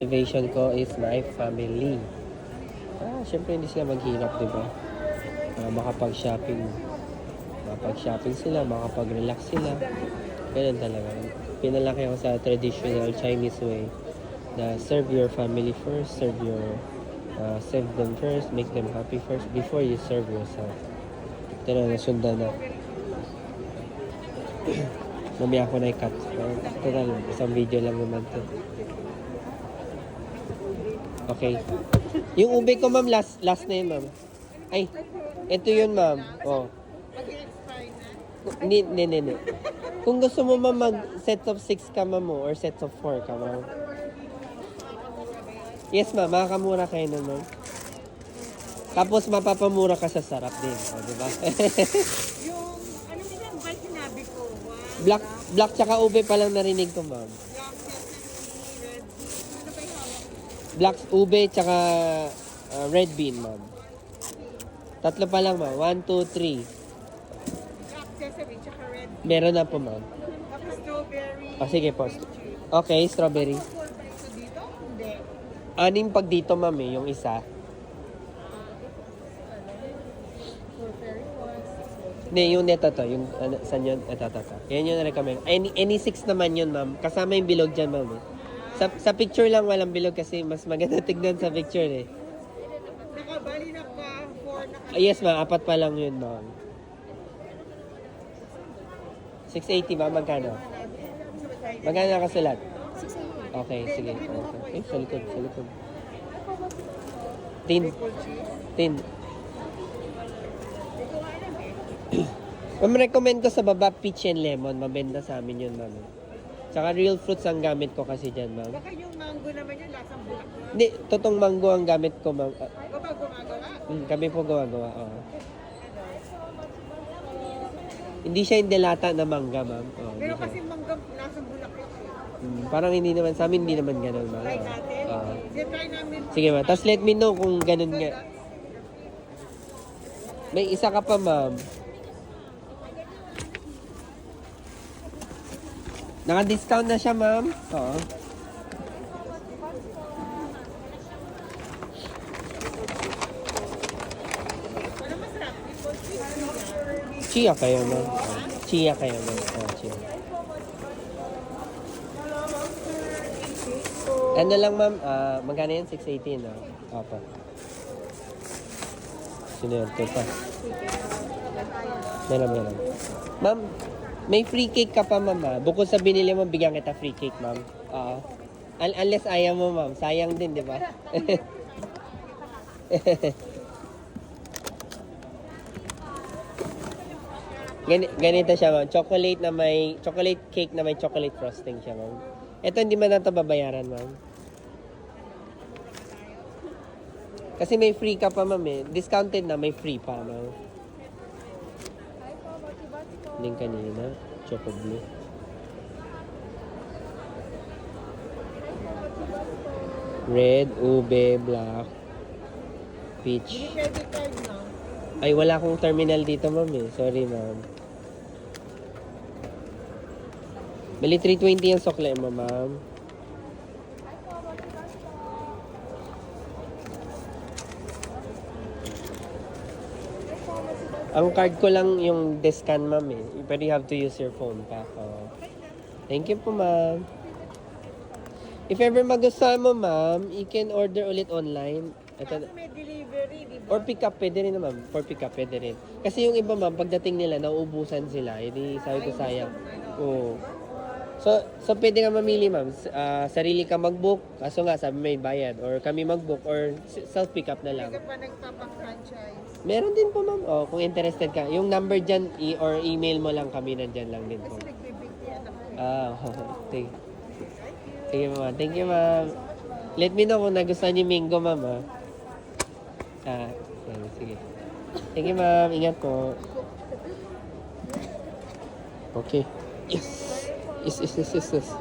Motivation ko is my family. Syempre hindi sila maghirap, di ba? Makapag-shopping. Makapag-shopping sila, makapag-relax sila. Ganun talaga. Pinalaki ako sa traditional Chinese way na serve your family first, serve them first, make them happy first before you serve yourself. Ito na, nasundan na. Mamaya ako na i-cut. Total, isang video lang naman to. Okay. Yung ube ko, ma'am, last na yun, ma'am. Ay, ito yun, ma'am. Oh. Ni. Kung gusto mo, ma'am, mag-set of 6 ka, ma'am, or set of 4 ka, ma'am. Yes, ma'am. Makakamura kayo nun, ma'am. Tapos, mapapamura ka sa sarap din. O, diba? Yung, ano yung bite sinabi ko? Black tsaka ube pa lang narinig ko, ma'am. Black ube tsaka red bean, ma'am. Tatlo pa lang, ma'am. 1, 2, 3. Black sesame tsaka red. Meron na po, ma'am. Tapos strawberry. Sige po. Okay, strawberry. So dito? Hindi. Anim pag dito, ma'am, yung isa. Strawberry was. Hindi, yung neto to. Yung, saan yun? Ito. Yan yung recommend. Any 6 naman yun, ma'am. Kasama yung bilog dyan, ma'am. Sa picture lang walang bilog kasi mas maganda tignan sa picture eh. Nakabali na pa 4 na Yes, ma'am. 4 pa lang yun, ma'am. 680, ma'am. Magkano? Magkano nakasulat? Okay, sige. Okay. Sa likod. Tin. Ma'am, recommend ko sa baba peach and lemon. Mabenta sa amin yun, ma'am. Tsaka real fruits ang gamit ko kasi dyan, ma'am. Baka yung mango naman yung lasang bulaklak. Hindi, totong mango ang gamit ko, ma'am. Ikaw ba gumagawa? Kami po gumagawa, oo. Hindi siya yung delata na mangga, ma'am. Pero kasi mangga lasang bulaklak. Parang hindi naman, sa amin hindi naman ganun, ma'am. Try natin. Oo. Sige, try namin. Sige, ma'am. Tapos let me know kung ganun nga. May isa ka pa, ma'am. Naka-discount na siya, ma'am. Oo. Ano masarap? Chia kayo, ma'am. Chia kayo, ma'am. Chia. Ano lang, ma'am? Magkano yan? 680, no? Opo. Sinerto pa. Meron. Ma'am, may free cake ka pa, ma'am. Bukod sa binili mo, bigyan kita free cake, ma'am. Oo. Unless ayaw mo, ma'am. Sayang din, di ba? Ganito siya, ma'am. Chocolate cake na may chocolate frosting siya, ma'am. Ito, hindi man natin babayaran, ma'am. Kasi may free ka pa, ma'am, eh. Discounted na, may free pa, ma'am. Yung kanina, choco blue. Red, ube, black, peach. Credit card na. Ay, wala akong terminal dito, ma'am, eh. Sorry, ma'am. Bali, 320 yung sukle mo, ma'am. Ang card ko lang yung discount, ma'am, eh. But you have to use your phone pa. Thank you po, ma'am. If ever magustuhan mo, ma'am, you can order ulit online. Kaso may delivery, di ba? Or pick up, pwede rin naman. For pick up, pwede rin. Kasi yung iba, ma'am, pagdating nila, nauubusan sila. Hindi, sabi ko sayang. Oo. So pwede ka mamili, ma'am. Sarili ka mag-book. Kaso nga, sabi may bayad. Or kami mag-book. Or self-pick up na lang. Hindi ka pa nagpapang-franchise. Meron din po, ma'am. Kung interested ka. Yung number dyan, or email mo lang kami. Nandyan lang din po. Kasi nagbibigti ako. Sige, ma'am. Thank you, ma'am. Let me know kung nagustuhan niyo Mingo, ma'am. Sige. Thank you, ma'am. Ingat po. Okay. Yes. Yes.